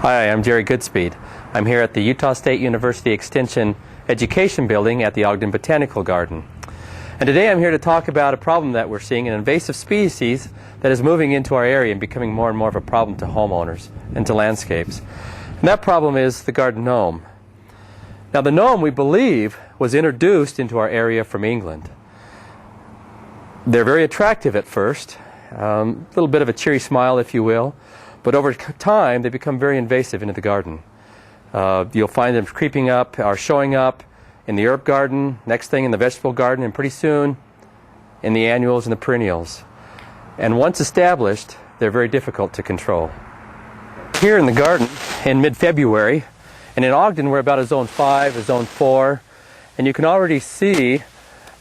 Hi, I'm Jerry Goodspeed. I'm here at the Utah State University Extension Education Building at the Ogden Botanical Garden. And today I'm here to talk about a problem that we're seeing, an invasive species that is moving into our area and becoming more and more of a problem to homeowners and to landscapes. And that problem is the garden gnome. Now the gnome, we believe, was introduced into our area from England. They're very attractive at first, a little bit of a cheery smile, if you will. But over time, they become very invasive into the garden. You'll find them creeping up or showing up in the herb garden, next thing in the vegetable garden, and pretty soon in the annuals and the perennials. And once established, they're very difficult to control. Here in the garden, in mid-February, and in Ogden, we're about a zone 5, a zone 4, and you can already see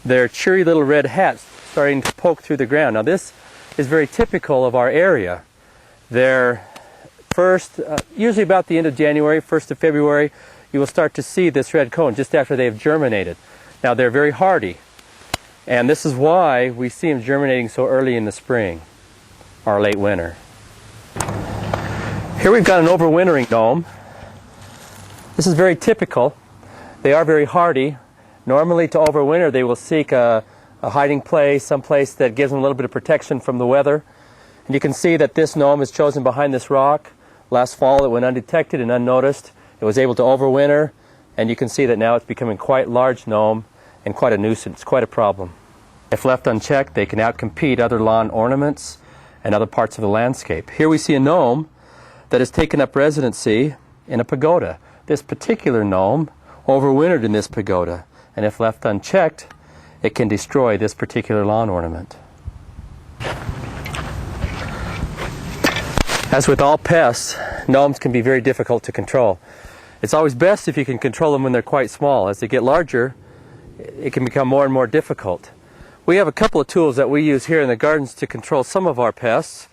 their cheery little red hats starting to poke through the ground. Now this is very typical of our area. They're first, usually about the end of January, 1st of February, you will start to see this red cone just after they have germinated. Now they're very hardy, and this is why we see them germinating so early in the spring or late winter. Here we've got an overwintering gnome. This is very typical. They are very hardy. Normally to overwinter they will seek a hiding place, some place that gives them a little bit of protection from the weather. And you can see that this gnome is chosen behind this rock. Last fall it went undetected and unnoticed. It was able to overwinter, and you can see that now it's becoming quite large gnome and quite a nuisance, quite a problem. If left unchecked, they can outcompete other lawn ornaments and other parts of the landscape. Here we see a gnome that has taken up residency in a pagoda. This particular gnome overwintered in this pagoda, and if left unchecked, it can destroy this particular lawn ornament. As with all pests, gnomes can be very difficult to control. It's always best if you can control them when they're quite small. As they get larger, it can become more and more difficult. We have a couple of tools that we use here in the gardens to control some of our pests,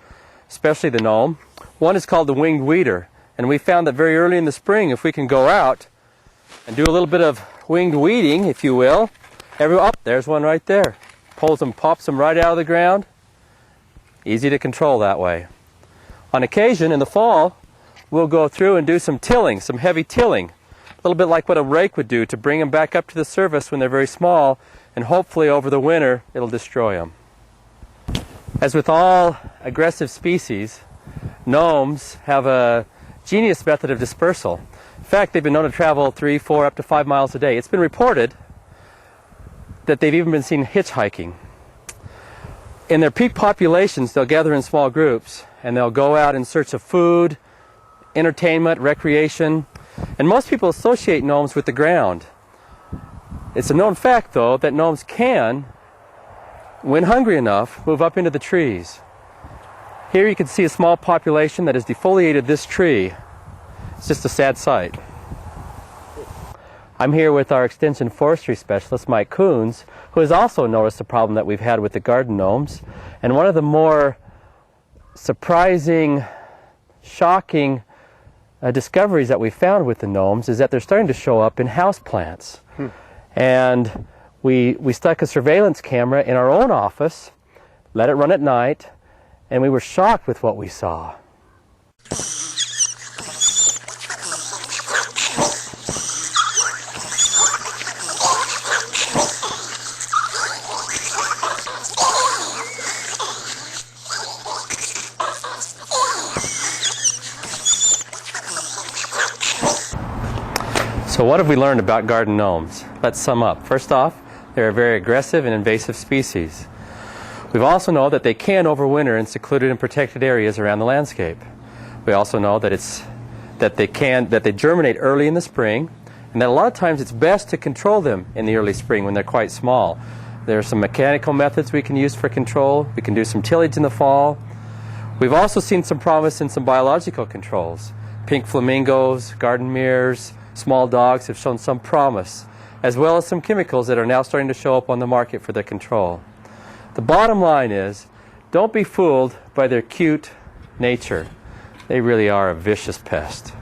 especially the gnome. One is called the winged weeder, and we found that very early in the spring, if we can go out and do a little bit of winged weeding, if you will, there's one right there. Pulls them, pops them right out of the ground. Easy to control that way. On occasion, in the fall, we'll go through and do some tilling, some heavy tilling. A little bit like what a rake would do to bring them back up to the surface when they're very small, and hopefully over the winter, it'll destroy them. As with all aggressive species, gnomes have a genius method of dispersal. In fact, they've been known to travel 3, 4, up to 5 miles a day. It's been reported that they've even been seen hitchhiking. In their peak populations, they'll gather in small groups, and they'll go out in search of food, entertainment, recreation, and most people associate gnomes with the ground. It's a known fact, though, that gnomes can, when hungry enough, move up into the trees. Here you can see a small population that has defoliated this tree. It's just a sad sight. I'm here with our extension forestry specialist, Mike Coons, who has also noticed the problem that we've had with the garden gnomes. And one of the more surprising, shocking discoveries that we found with the gnomes is that they're starting to show up in houseplants. And we stuck a surveillance camera in our own office, let it run at night, and we were shocked with what we saw. So what have we learned about garden gnomes? Let's sum up. First off, they're a very aggressive and invasive species. We also know that they can overwinter in secluded and protected areas around the landscape. We also know that they germinate early in the spring, and that a lot of times it's best to control them in the early spring when they're quite small. There are some mechanical methods we can use for control. We can do some tillage in the fall. We've also seen some promise in some biological controls. Pink flamingos, garden mirrors, small dogs have shown some promise, as well as some chemicals that are now starting to show up on the market for their control. The bottom line is, don't be fooled by their cute nature. They really are a vicious pest.